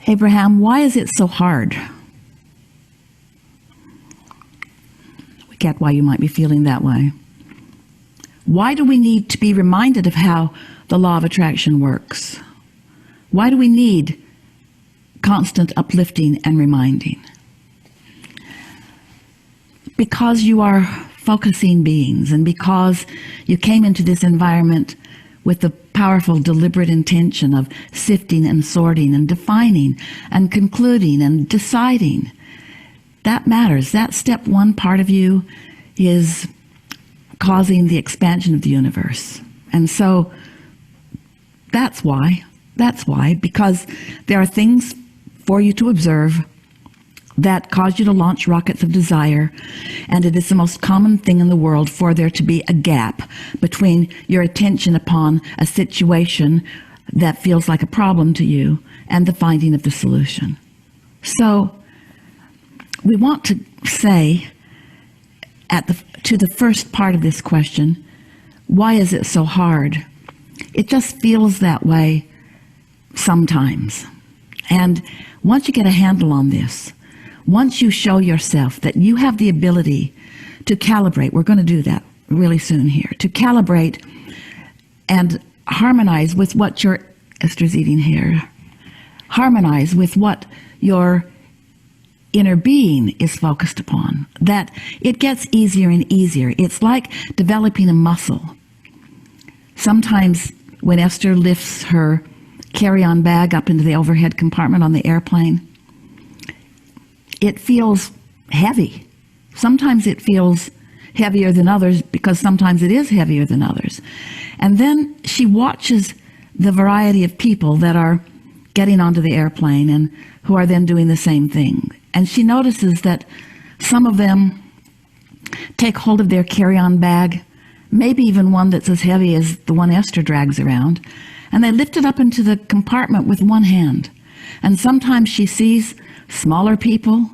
Abraham, why is it so hard? We get why you might be feeling that way. Why do we need to be reminded of how the law of attraction works? Why do we need constant uplifting and reminding? Because you are focusing beings, and because you came into this environment with the powerful, deliberate intention of sifting and sorting and defining and concluding and deciding. That matters. That step one part of you is causing the expansion of the universe. And so that's why, because there are things for you to observe that cause you to launch rockets of desire, and it is the most common thing in the world for there to be a gap between your attention upon a situation that feels like a problem to you and the finding of the solution. So we want to say to the first part of this question, why is it so hard? It just feels that way sometimes. And once you get a handle on this, once you show yourself that you have the ability to calibrate, we're going to do that really soon here, to calibrate and harmonize with what your, Esther's eating here, harmonize with what your inner being is focused upon, that it gets easier and easier. It's like developing a muscle. Sometimes when Esther lifts her carry-on bag up into the overhead compartment on the airplane, it feels heavy. Sometimes it feels heavier than others because sometimes it is heavier than others. And then she watches the variety of people that are getting onto the airplane and who are then doing the same thing. And she notices that some of them take hold of their carry-on bag, maybe even one that's as heavy as the one Esther drags around, and they lift it up into the compartment with one hand. And sometimes she sees smaller people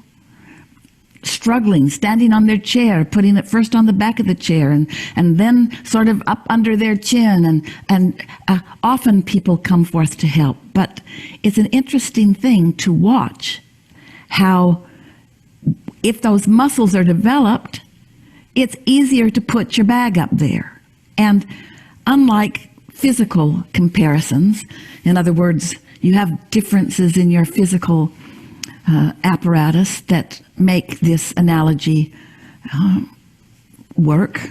struggling, standing on their chair, putting it first on the back of the chair and then sort of up under their chin. And often people come forth to help. But it's an interesting thing to watch how, if those muscles are developed, it's easier to put your bag up there. And unlike physical comparisons, in other words, you have differences in your physical apparatus that make this analogy work,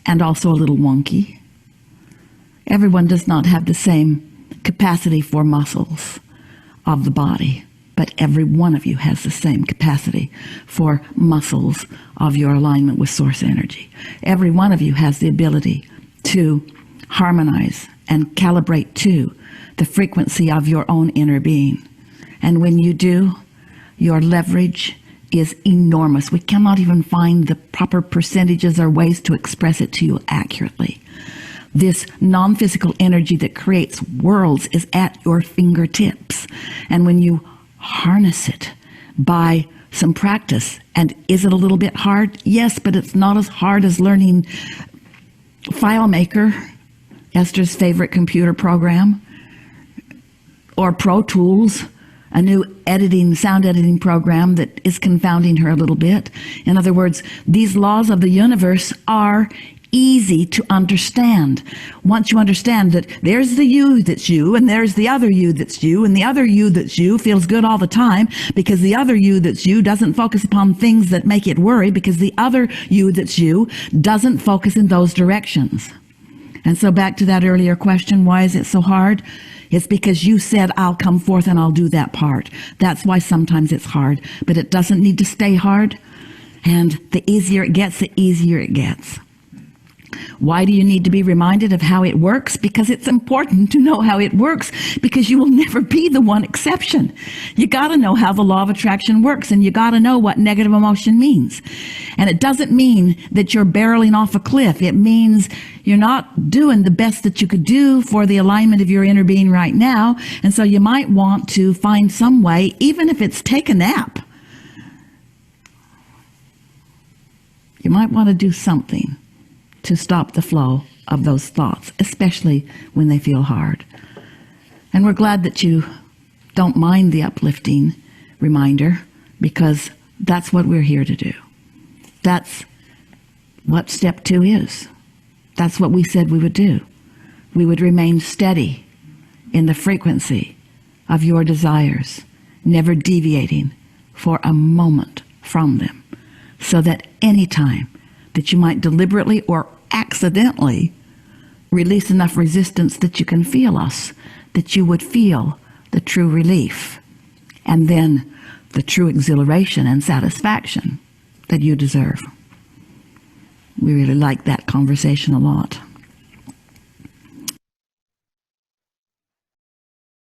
and also a little wonky. Everyone does not have the same capacity for muscles of the body, but every one of you has the same capacity for muscles of your alignment with source energy. Every one of you has the ability to harmonize and calibrate to the frequency of your own inner being. And when you do, your leverage is enormous. We cannot even find the proper percentages or ways to express it to you accurately. This non-physical energy that creates worlds is at your fingertips. And when you harness it by some practice, and is it a little bit hard? Yes, but it's not as hard as learning FileMaker, Esther's favorite computer program, or Pro Tools, a new sound editing program that is confounding her a little bit. In other words, these laws of the universe are easy to understand. Once you understand that there's the you that's you, and there's the other you that's you, and the other you that's you feels good all the time because the other you that's you doesn't focus upon things that make it worry, because the other you that's you doesn't focus in those directions. And so back to that earlier question, why is it so hard? It's because you said, I'll come forth and I'll do that part. That's why sometimes it's hard, but it doesn't need to stay hard. And the easier it gets, the easier it gets. Why do you need to be reminded of how it works? Because it's important to know how it works, because you will never be the one exception. You got to know how the law of attraction works, and you got to know what negative emotion means. And it doesn't mean that you're barreling off a cliff. It means you're not doing the best that you could do for the alignment of your inner being right now. And so you might want to find some way, even if it's take a nap. You might want to do something to stop the flow of those thoughts, especially when they feel hard. And we're glad that you don't mind the uplifting reminder, because that's what we're here to do. That's what step 2 is. That's what we said we would do. We would remain steady in the frequency of your desires, never deviating for a moment from them, so that any time that you might deliberately or accidentally release enough resistance that you can feel us, that you would feel the true relief, and then the true exhilaration and satisfaction that you deserve. We really like that conversation a lot.